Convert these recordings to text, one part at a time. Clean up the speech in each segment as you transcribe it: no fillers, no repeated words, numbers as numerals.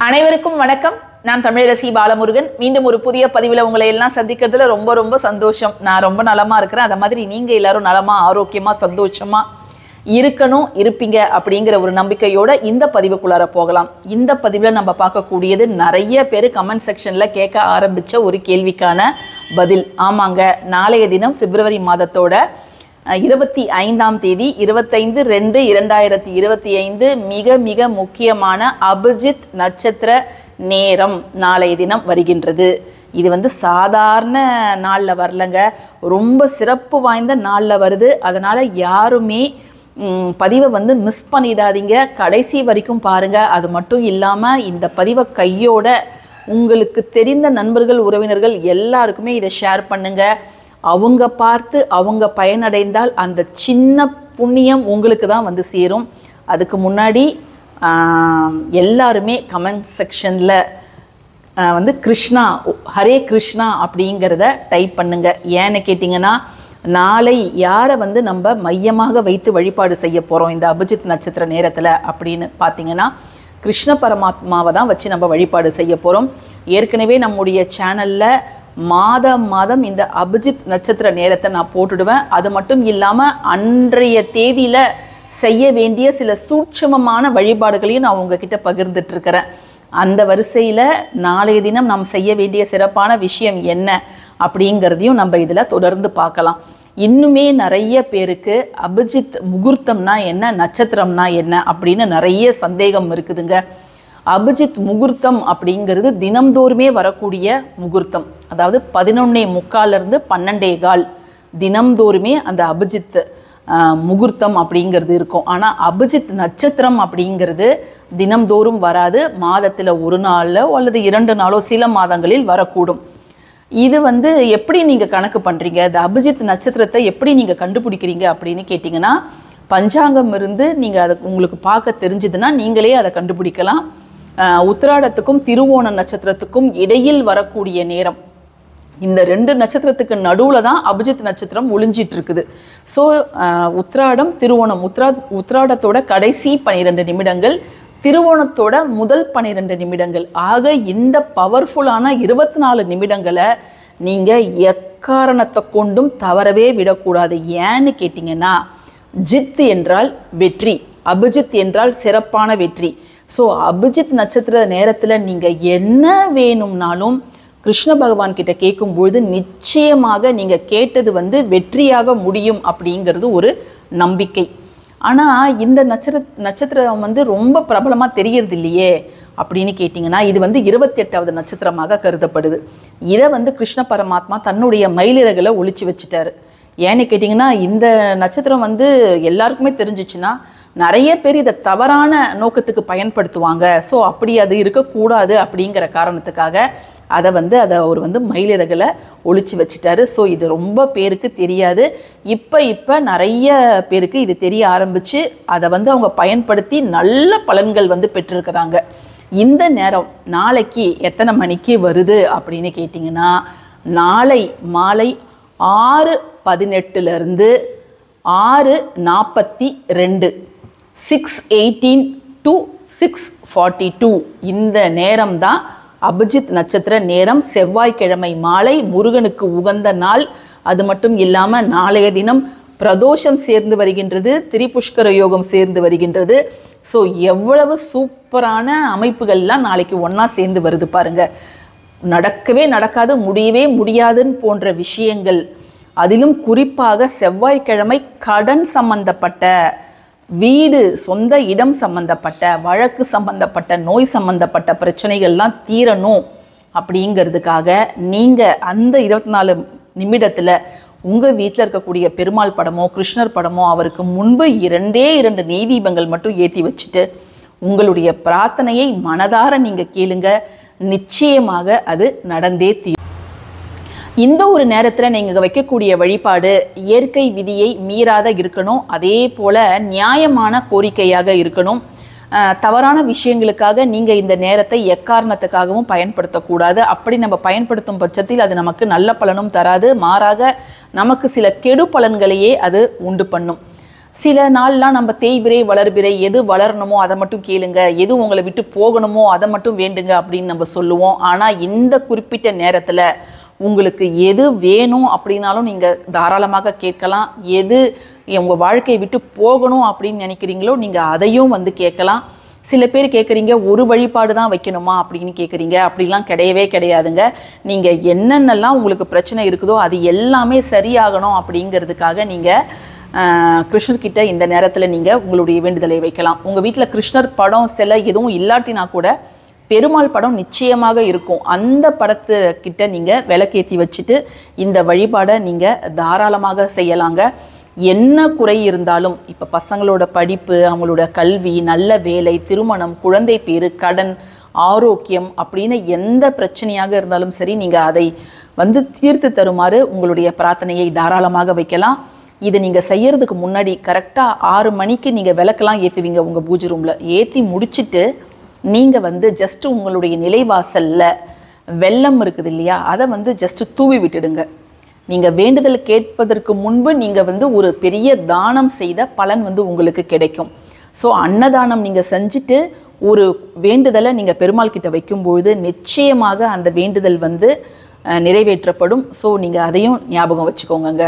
அனைவருக்கும் வணக்கம். நான் தமிழரசி பாலமுருகன். மீண்டும் ஒரு புதிய பதிவில் உங்களை எல்லாம் சந்திக்கிறதுல ரொம்ப ரொம்ப சந்தோஷம். நான் ரொம்ப நலமா இருக்கிறேன். அதை மாதிரி நீங்க எல்லாரும் நலமா ஆரோக்கியமா சந்தோஷமா இருக்கணும் இருப்பீங்க அப்படிங்கிற ஒரு நம்பிக்கையோட இந்த பதிவுக்குள்ளார போகலாம். இந்த பதிவில் நம்ம பார்க்கக்கூடியது நிறைய பேர் கமெண்ட் செக்ஷன்ல கேட்க ஆரம்பிச்ச ஒரு கேள்விக்கான பதில். ஆமாங்க, நாளைய தினம் பிப்ரவரி மாதத்தோட 25ஆம் தேதி 25/2/2025 மிக மிக முக்கியமான அபிஜித் நட்சத்திர நேரம் நாளைய தினம் வருகின்றது. இது சாதாரண நாளில் வரலங்க, ரொம்ப சிறப்பு வாய்ந்த நாளில் வருது. அதனால் யாருமே பதிவை மிஸ் பண்ணிடாதீங்க, கடைசி வரைக்கும் பாருங்கள். அது மட்டும் இல்லாமல் இந்த பதிவை கையோட உங்களுக்கு தெரிந்த நண்பர்கள் உறவினர்கள் எல்லாருக்குமே இதை ஷேர் பண்ணுங்கள். அவங்க பார்த்து அவங்க பயனடைந்தால் அந்த சின்ன புண்ணியம் உங்களுக்கு தான் சேரும். அதுக்கு முன்னாடி எல்லாருமே கமெண்ட் செக்ஷனில் கிருஷ்ணா, ஹரே கிருஷ்ணா அப்படிங்கிறத டைப் பண்ணுங்க. ஏன்னு கேட்டிங்கன்னா, நாளை யாரை நம்ம மையமாக வைத்து வழிபாடு செய்ய போகிறோம் இந்த அபிஜித் நட்சத்திர நேரத்தில் அப்படின்னு பார்த்தீங்கன்னா, கிருஷ்ண பரமாத்மாவை தான் வச்சு நம்ம வழிபாடு செய்ய போகிறோம். ஏற்கனவே நம்முடைய சேனலில் மாதம் இந்த அபிஜித் நட்சத்திர நேரத்தை நான் போட்டுடுவேன். அது மட்டும் இல்லாமல் அன்றைய தேதியில் செய்ய வேண்டிய சில சூட்சமமான வழிபாடுகளையும் நான் உங்ககிட்ட பகிர்ந்துட்டு இருக்கிறேன். அந்த வரிசையில் நாளைய தினம் நாம் செய்ய வேண்டிய சிறப்பான விஷயம் என்ன அப்படிங்கிறதையும் நம்ம இதில் தொடர்ந்து பார்க்கலாம். இன்னுமே நிறைய பேருக்கு அபிஜித் முகூர்த்தம்னா என்ன, நட்சத்திரம்னா என்ன அப்படின்னு நிறைய சந்தேகம் இருக்குதுங்க. அபிஜித் முகூர்த்தம் அப்படிங்கிறது தினம்தோறுமே வரக்கூடிய முகூர்த்தம். அதாவது 11:45 12:15 தினம்தோறுமே அந்த அபிஜித் முகூர்த்தம் அப்படிங்கிறது இருக்கும். ஆனால் அபிஜித் நட்சத்திரம் அப்படிங்கிறது தினம்தோறும் வராது. மாதத்தில் ஒரு நாளோ அல்லது 2 நாளோ சில மாதங்களில் வரக்கூடும். இது எப்படி நீங்கள் கணக்கு பண்ணுறீங்க, இந்த அபிஜித் நட்சத்திரத்தை எப்படி நீங்கள் கண்டுபிடிக்கிறீங்க அப்படின்னு கேட்டிங்கன்னா, பஞ்சாங்கம் இருந்து நீங்கள் அதை உங்களுக்கு பார்க்க தெரிஞ்சுதுன்னா நீங்களே அதை கண்டுபிடிக்கலாம். உத்திராடத்துக்கும் திருவோண நட்சத்திரத்துக்கும் இடையில் வரக்கூடிய நேரம், இந்த 2 நட்சத்திரத்துக்கு நடுவில் தான் அபிஜித் நட்சத்திரம் ஒளிஞ்சிட்டு இருக்குது. ஸோ உத்திராடம் திருவோணம், உத்திராடத்தோட கடைசி 12 நிமிடங்கள், திருவோணத்தோட முதல் 12 நிமிடங்கள் ஆக இந்த பவர்ஃபுல்லான 24 நிமிடங்களை நீங்கள் எக்காரணத்தை கொண்டும் தவறவே விடக்கூடாது. ஏன்னு கேட்டிங்கன்னா, ஜித் என்றால் வெற்றி, அபிஜித் என்றால் சிறப்பான வெற்றி. ஸோ அபிஜித் நட்சத்திர நேரத்தில் நீங்கள் என்ன வேணும்னாலும் கிருஷ்ண பகவான் கிட்ட கேட்கும்பொழுது நிச்சயமாக நீங்கள் கேட்டது வெற்றியாக முடியும் அப்படிங்கிறது ஒரு நம்பிக்கை. ஆனால் இந்த நட்சத்திரம் ரொம்ப பிரபலமாக தெரியறது இல்லையே அப்படின்னு கேட்டிங்கன்னா, இது 28வது நட்சத்திரமாக கருதப்படுது. இதை கிருஷ்ண பரமாத்மா தன்னுடைய மயிலிறகுல ஒளிச்சு வச்சுட்டாரு. ஏன்னு கேட்டிங்கன்னா, இந்த நட்சத்திரம் எல்லாருக்குமே தெரிஞ்சிச்சுன்னா நிறைய பேர் இதை தவறான நோக்கத்துக்கு பயன்படுத்துவாங்க. ஸோ அப்படி அது இருக்கக்கூடாது அப்படிங்கிற காரணத்துக்காக அதை அவர் மயிலிறகுல ஒளிச்சு வச்சுட்டாரு. ஸோ இது ரொம்ப பேருக்கு தெரியாது. இப்போ நிறைய பேருக்கு இது தெரிய ஆரம்பிச்சு அதை அவங்க பயன்படுத்தி நல்ல பலன்கள் பெற்றிருக்கிறாங்க. இந்த நேரம் நாளைக்கு எத்தனை மணிக்கு வருது அப்படின்னு கேட்டிங்கன்னா, நாளை மாலை 6:18 6:42 6:18 to 6:42 இந்த நேரம் தான் அபிஜித் நட்சத்திர நேரம். செவ்வாய்க்கிழமை மாலை, முருகனுக்கு உகந்த நாள். அது மட்டும் இல்லாமல் நாளைய தினம் பிரதோஷம் சேர்ந்து வருகின்றது, திரிபுஷ்கர யோகம் சேர்ந்து வருகின்றது. ஸோ எவ்வளவு சூப்பரான அமைப்புகள்லாம் நாளைக்கு ஒன்றா சேர்ந்து வருது பாருங்க. நடக்கவே நடக்காது, முடியவே முடியாதுன்னு போன்ற விஷயங்கள், அதிலும் குறிப்பாக செவ்வாய்க்கிழமை கடன் சம்பந்தப்பட்ட, வீடு சொந்த இடம் சம்பந்தப்பட்ட, வழக்கு சம்பந்தப்பட்ட, நோய் சம்பந்தப்பட்ட பிரச்சனைகள்லாம் தீரணும் அப்படிங்கிறதுக்காக நீங்கள் அந்த 24 நிமிடத்தில் உங்கள் வீட்டில் இருக்கக்கூடிய பெருமாள் படமோ கிருஷ்ணர் படமோ அவருக்கு முன்பு 2 நெய் தீபங்கள் மட்டும் ஏற்றி வச்சுட்டு உங்களுடைய பிரார்த்தனையை மனதார நீங்கள் கேளுங்க. நிச்சயமாக அது நடந்தே தீரும். இந்த ஒரு நேரத்தில் நீங்கள் வைக்கக்கூடிய வழிபாடு இயற்கை விதியை மீறாத இருக்கணும். அதே போல் நியாயமான கோரிக்கையாக இருக்கணும். தவறான விஷயங்களுக்காக நீங்கள் இந்த நேரத்தை எக்காரணத்துக்காகவும் பயன்படுத்தக்கூடாது. அப்படி நம்ம பயன்படுத்தும் பட்சத்தில் அது நமக்கு நல்ல பலனும் தராது, மாறாக நமக்கு சில கெடு பலன்களையே அது உண்டு பண்ணும். சில நாள்லாம் நம்ம தேய்பிரை வளர்பிறை, எது வளரணுமோ அதை மட்டும் கேளுங்க, எது உங்களை விட்டு போகணுமோ அதை மட்டும் வேண்டுங்க அப்படின்னு நம்ம சொல்லுவோம். ஆனால் இந்த குறிப்பிட்ட நேரத்தில் உங்களுக்கு எது வேணும் அப்படின்னாலும் நீங்கள் தாராளமாக கேட்கலாம். எது உங்கள் வாழ்க்கையை விட்டு போகணும் அப்படின்னு நினைக்கிறீங்களோ நீங்கள் அதையும் வந்து கேட்கலாம். சில பேர் கேட்குறீங்க ஒரு வழிபாடு தான் வைக்கணுமா அப்படின்னு கேட்குறீங்க. அப்படிலாம் கிடையவே கிடையாதுங்க. நீங்கள் என்னென்னலாம் உங்களுக்கு பிரச்சனை இருக்குதோ அது எல்லாமே சரியாகணும் அப்படிங்கிறதுக்காக நீங்கள் கிருஷ்ணர்கிட்ட இந்த நேரத்தில் நீங்கள் உங்களுடைய வேண்டுதலை வைக்கலாம். உங்கள் வீட்டில் கிருஷ்ணர் படம் சிலை எதுவும் இல்லாட்டினா கூட பெருமாள் படம் நிச்சயமாக இருக்கும். அந்த படத்துக்கிட்ட நீங்கள் விளக்கேற்றி வச்சுட்டு இந்த வழிபாடை நீங்கள் தாராளமாக செய்யலாங்க. என்ன குறை இருந்தாலும், இப்போ பசங்களோட படிப்பு, அவங்களோட கல்வி, நல்ல வேலை, திருமணம், குழந்தை பேரு, கடன், ஆரோக்கியம் அப்படின்னு எந்த பிரச்சனையாக இருந்தாலும் சரி நீங்கள் அதை வந்து தீர்த்து தருமாறு உங்களுடைய பிரார்த்தனையை தாராளமாக வைக்கலாம். இதை நீங்கள் செய்யறதுக்கு முன்னாடி கரெக்டாக 6 மணிக்கு நீங்கள் விளக்கெல்லாம் ஏற்றுவீங்க உங்கள் பூஜை ரூமில். ஏற்றி முடிச்சுட்டு நீங்கள் வந்து ஜஸ்ட்டு உங்களுடைய நிலைவாசலில் வெல்லம் இருக்குது இல்லையா, அதை வந்து ஜஸ்ட்டு தூவி விட்டுடுங்க. நீங்கள் வேண்டுதல் கேட்பதற்கு முன்பு நீங்கள் வந்து ஒரு பெரிய தானம் செய்த பலன் வந்து உங்களுக்கு கிடைக்கும். ஸோ அன்னதானம் நீங்கள் செஞ்சுட்டு ஒரு வேண்டுதலை நீங்கள் பெருமாள் கிட்ட வைக்கும்பொழுது நிச்சயமாக அந்த வேண்டுதல் வந்து நிறைவேற்றப்படும். ஸோ நீங்கள் அதையும் ஞாபகம் வச்சுக்கோங்க.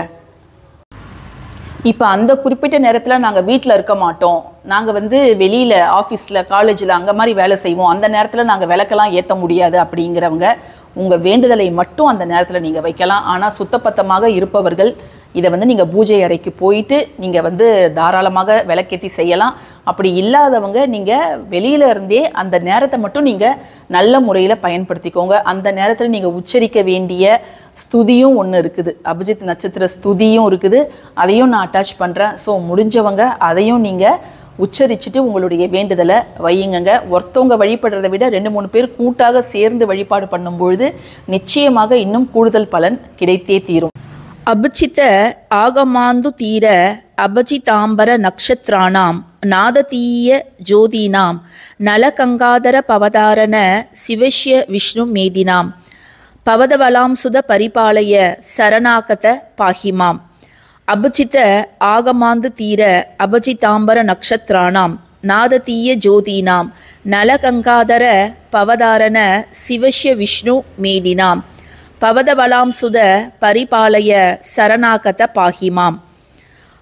இப்போ அந்த குறிப்பிட்ட நேரத்தில் நாங்கள் வீட்டில் இருக்க மாட்டோம், நாங்கள் வந்து வெளியில் ஆஃபீஸில் காலேஜில் அங்கே மாதிரி வேலை செய்வோம், அந்த நேரத்தில் நாங்கள் விளக்கெல்லாம் ஏற்ற முடியாது அப்படிங்கிறவங்க உங்கள் வேண்டுதலை மட்டும் அந்த நேரத்தில் நீங்கள் வைக்கலாம். ஆனால் சுத்தப்பத்தமாக இருப்பவர்கள் இதை வந்து நீங்கள் பூஜை அறைக்கு போயிட்டு நீங்கள் வந்து தாராளமாக விளக்கேற்றி செய்யலாம். அப்படி இல்லாதவங்க நீங்கள் வெளியில இருந்தே அந்த நேரத்தை மட்டும் நீங்கள் நல்ல முறையில் பயன்படுத்திக்கோங்க. அந்த நேரத்தில் நீங்கள் உச்சரிக்க வேண்டிய ஸ்துதியும் ஒன்று இருக்குது, அபிஜித் நட்சத்திர ஸ்துதியும் இருக்குது, அதையும் நான் அட்டாச் பண்ணுறேன். ஸோ முடிஞ்சவங்க அதையும் நீங்கள் உச்சரிச்சுட்டு உங்களுடைய வேண்டுதலை வையுங்க. ஒருத்தவங்க வழிபடுறதை விட 2-3 பேர் கூட்டாக சேர்ந்து வழிபாடு பண்ணும்பொழுது நிச்சயமாக இன்னும் கூடுதல் பலன் கிடைத்தே தீரும். அபிச்சித ஆகமாந்து தீர அபஜிதாம்பர நக்ஷத்ராணாம் நாததீய ஜோதீனாம் நலகங்காதர பவதாரண சிவஷ்ய விஷ்ணு மேதினாம் பவதவலாம் சுத பரிபாலய சரணாகத பாஹிமாம். அபிச்சித ஆகமாந்து தீர அபஜிதாம்பர நக்ஷத்ராணாம் நாததீய ஜோதீனாம் நலகங்காதர பவதாரண சிவஷ்ய விஷ்ணு மேதினாம் பவதவலாம் சுத பரிபாலய சரணாகத பாஹிமாம்.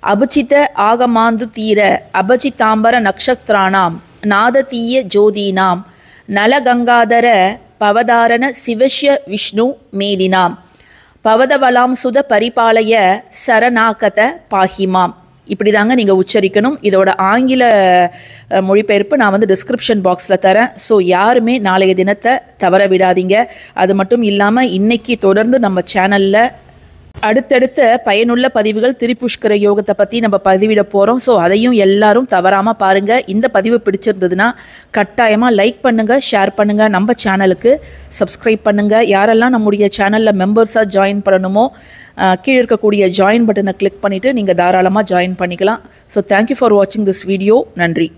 அபிச்சித ஆகமாந்து தீர அபஜிதாம்பர நக்ஷத்ராணாம் நாததீய ஜோதீனாம் நலகங்காதர பவதாரண சிவஷ்ய விஷ்ணு மேதினாம் பவதவலாம் சுத பரிபாலய சரணாகத பாஹிமாம். இப்படி தாங்க நீங்கள் உச்சரிக்கணும். இதோட ஆங்கில மொழிபெயர்ப்பு நான் வந்து டிஸ்கிரிப்ஷன் பாக்ஸில் தரேன். ஸோ யாருமே நாளைய தினத்தை தவற விடாதீங்க. அது மட்டும் இல்லாமல் இன்னைக்கு தொடர்ந்து நம்ம சேனலில் அடுத்தடுத்த பயனுள்ள பதிவுகள் திரிபுஷ்கர யோகத்தை பற்றி நம்ம பதிவிட போகிறோம். ஸோ அதையும் எல்லாரும் தவறாமல் பாருங்கள். இந்த பதிவு பிடிச்சிருந்ததுன்னா கட்டாயமாக லைக் பண்ணுங்கள், ஷேர் பண்ணுங்கள், நம்ம சேனலுக்கு சப்ஸ்கிரைப் பண்ணுங்கள். யாரெல்லாம் நம்முடைய சேனலில் மெம்பர்ஸாக ஜாயின் பண்ணணுமோ கீழே இருக்கக்கூடிய ஜாயின் பட்டனை கிளிக் பண்ணிவிட்டு நீங்கள் தாராளமாக ஜாயின் பண்ணிக்கலாம். ஸோ தேங்க்யூ ஃபார் வாட்சிங் திஸ் வீடியோ. நன்றி.